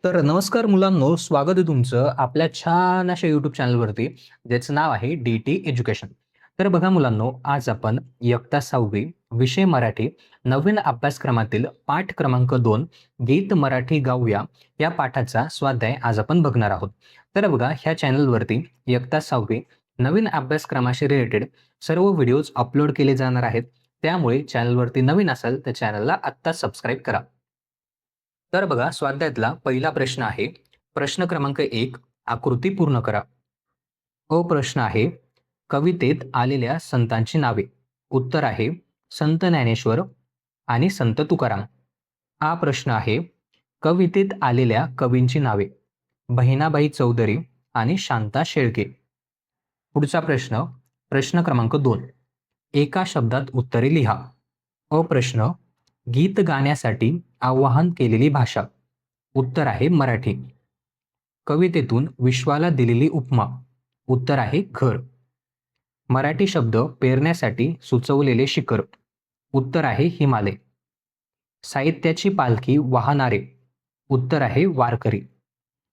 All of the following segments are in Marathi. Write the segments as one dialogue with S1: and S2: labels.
S1: तर नमस्कार मुलांनो, स्वागत आहे तुमचं आपल्या छान अशा YouTube चॅनलवरती, ज्याचं नाव आहे डी-टी एज्युकेशन. तर बघा मुलांनो, आज आपण इयत्ता 6वी विषय मराठी नवीन अभ्यासक्रमातील पाठ क्रमांक 2 गीत मराठी गाऊया या पाठाचा स्वाध्याय आज आपण बघणार आहोत. तर बघा, ह्या चॅनलवरती इयत्ता 6वी नवीन अभ्यासक्रमाशी रिलेटेड सर्व व्हिडिओज अपलोड केले जाणार आहेत. त्यामुळे चॅनलवरती नवीन असाल तर चॅनलला आत्ता सबस्क्राईब करा. तर बघा, स्वाध्यायातला पहिला प्रश्न आहे. प्रश्न क्रमांक 1, आकृती पूर्ण करा. प्रश्न आहे, कवितेत आलेल्या संतांची नावे. उत्तर आहे संत ज्ञानेश्वर आणि संत तुकाराम. हा प्रश्न आहे, कवितेत आलेल्या कवींची नावे. बहिणाबाई चौधरी आणि शांता शेळके. पुढचा प्रश्न, प्रश्न क्रमांक 2, एका शब्दात उत्तरे लिहा. प्रश्न, गीत गाण्यासाठी आवाहन केलेली भाषा. उत्तर आहे मराठी. कवितेतून विश्वाला दिलेली उपमा. उत्तर आहे घर. मराठी शब्द पेरण्यासाठी सुचवलेले शिखर. उत्तर आहे हिमालय. साहित्याची पालखी वाहणारे. उत्तर आहे वारकरी.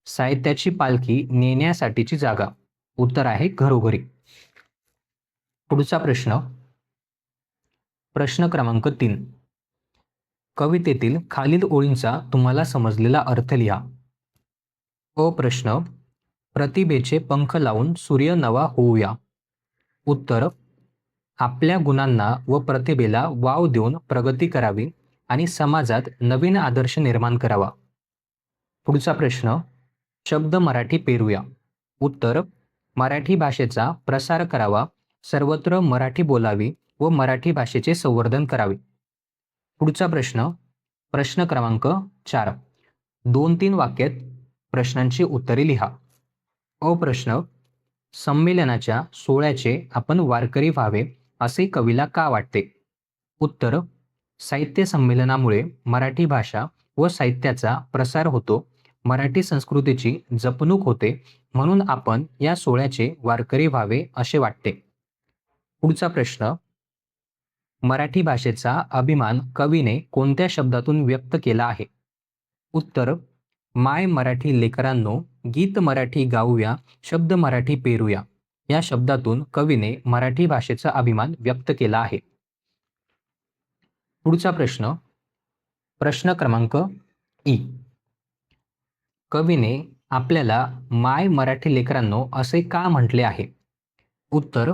S1: साहित्याची पालखी नेण्यासाठीची जागा. उत्तर आहे घरोघरी. पुढचा प्रश्न, प्रश्न क्रमांक 3, कवितेतील खालील ओळींचा तुम्हाला समजलेला अर्थ लिहा. प्रश्न, प्रतिभेचे पंख लावून सूर्य नवा होऊया. उत्तर, आपल्या गुणांना व प्रतिभेला वाव देऊन प्रगती करावी आणि समाजात नवीन आदर्श निर्माण करावा. पुढचा प्रश्न, शब्द मराठी पेरूया. उत्तर, मराठी भाषेचा प्रसार करावा, सर्वत्र मराठी बोलावी व मराठी भाषेचे संवर्धन करावे. पुढचा प्रश्न, प्रश्न क्रमांक 4, 2-3 वाक्यात प्रश्नांची उत्तरे लिहा. प्रश्न, संमेलनाच्या सोहळ्याचे आपण वारकरी व्हावे असे कवीला का वाटते? उत्तर, साहित्य संमेलनामुळे मराठी भाषा व साहित्याचा प्रसार होतो, मराठी संस्कृतीची जपणूक होते, म्हणून आपण या सोहळ्याचे वारकरी व्हावे असे वाटते. पुढचा प्रश्न, मराठी भाषेचा अभिमान कवीने कोणत्या शब्दातून व्यक्त केला आहे? उत्तर, माय मराठी लेकरांनो, गीत मराठी गाऊया, शब्द मराठी पेरूया या शब्दातून कवीने मराठी भाषेचा अभिमान व्यक्त केला आहे. पुढचा प्रश्न, प्रश्न क्रमांक ई, कवीने आपल्याला माय मराठी लेकरांनो असे का म्हटले आहे? उत्तर,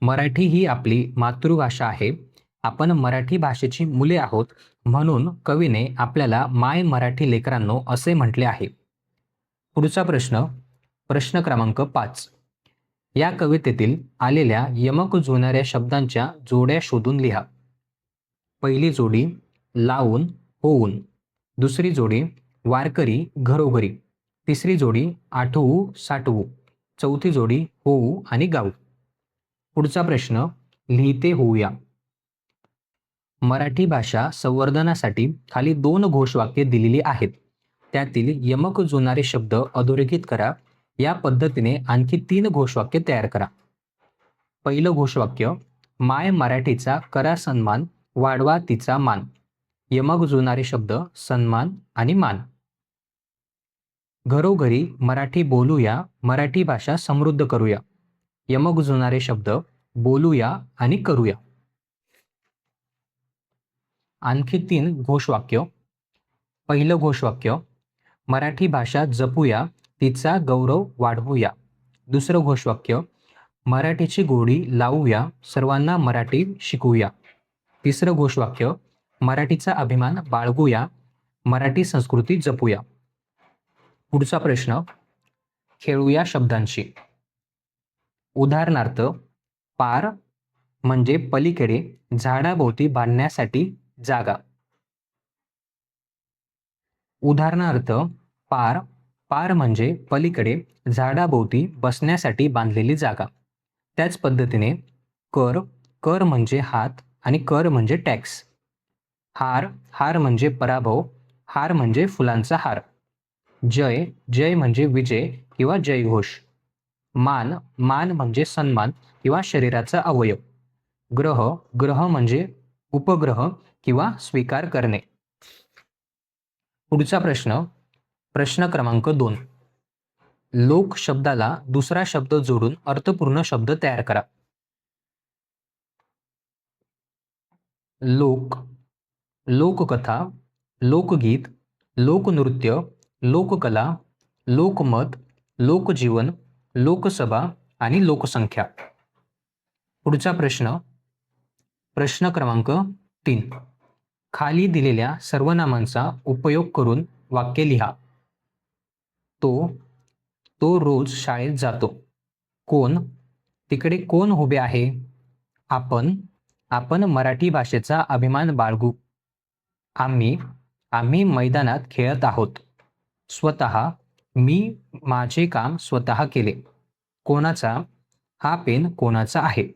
S1: मराठी ही आपली मातृभाषा आहे, आपण मराठी भाषेची मुले आहोत, म्हणून कवीने आपल्याला माय मराठी लेकरांनो असे म्हटले आहे. पुढचा प्रश्न, प्रश्न क्रमांक 5, या कवितेतील आलेल्या यमक जुळणाऱ्या शब्दांच्या जोड्या शोधून लिहा. पहिली जोडी, लावून होऊन. दुसरी जोडी, वारकरी घरोघरी. तिसरी जोडी, आठवू साठवू. चौथी जोडी, होऊ आणि गाऊ. पुढचा प्रश्न, लिहिते होऊया. मराठी भाषा संवर्धनासाठी खाली 2 घोषवाक्ये दिलेली आहेत. त्यातील यमक जुळणारे शब्द अधोरेखित करा. या पद्धतीने आणखी 3 घोषवाक्ये तयार करा. पहिलं घोषवाक्य, माय मराठीचा करा सन्मान, वाढवा तिचा मान. यमक जुळणारे शब्द सन्मान आणि मान. घरोघरी मराठी बोलूया, मराठी भाषा समृद्ध करूया. यमक जुळणारे शब्द बोलूया आणि करूया. आणखी 3 घोषवाक्य. पहिलं घोषवाक्य, मराठी भाषा जपूया, तिचा गौरव वाढवूया. दुसरं घोषवाक्य, मराठीची गोडी लावूया, सर्वांना मराठी शिकवूया. तिसरं घोषवाक्य, मराठीचा अभिमान बाळगूया, मराठी संस्कृती जपूया. पुढचा प्रश्न, खेळूया शब्दांशी. उदाहरणार्थ, पार म्हणजे पलीकडे, झाडाभोवती बांधण्यासाठी जागा. उदाहरणार्थ, पार, पार म्हणजे पलीकडे, झाडाभोवती बसण्यासाठी बांधलेली जागा. त्याच पद्धतीने कर, कर म्हणजे हात आणि कर म्हणजे टॅक्स. हार, हार म्हणजे पराभव, हार म्हणजे फुलांचा हार. जय, जय म्हणजे विजय किंवा जयघोष. मान, मान म्हणजे सन्मान किंवा शरीराचा अवयव. ग्रह, ग्रह म्हणजे उपग्रह किंवा स्वीकार करणे. पुढचा प्रश्न, प्रश्न क्रमांक 2. लोक शब्दाला दुसरा शब्द जोडून अर्थपूर्ण शब्द तयार करा. लोक, लोककथा, लोकगीत, लोकनृत्य, लोककला, लोकमत, लोकजीवन, लोकसभा आणि लोकसंख्या. पुढचा प्रश्न, प्रश्न क्रमांक 3. खाली दिलेल्या सर्वनामांचा उपयोग करून वाक्य लिहा. तो रोज शाळेत जातो. कोण, तिकडे कोण उभे आहे? आपण मराठी भाषेचा अभिमान बाळगू. आम्ही मैदानात खेळत आहोत. स्वतः, मी माझे काम स्वतः केले. कोणाचा, हा पेन कोणाचा आहे?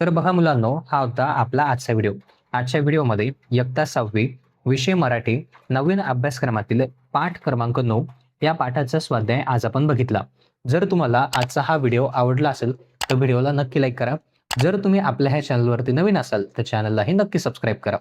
S1: तर बघा मुलांनो, हा होता आपला आजचा व्हिडिओ. आजच्या व्हिडिओमध्ये इयत्ता 6वी विषय मराठी नवीन अभ्यासक्रमातील पाठ क्रमांक 9 या पाठाचा स्वाध्याय आज आपण बघितला. जर तुम्हाला आजचा हा व्हिडिओ आवडला असेल तर व्हिडिओला नक्की लाईक करा. जर तुम्ही आपल्या ह्या चॅनलवरती नवीन असाल तर चॅनललाही नक्की सबस्क्राईब करा.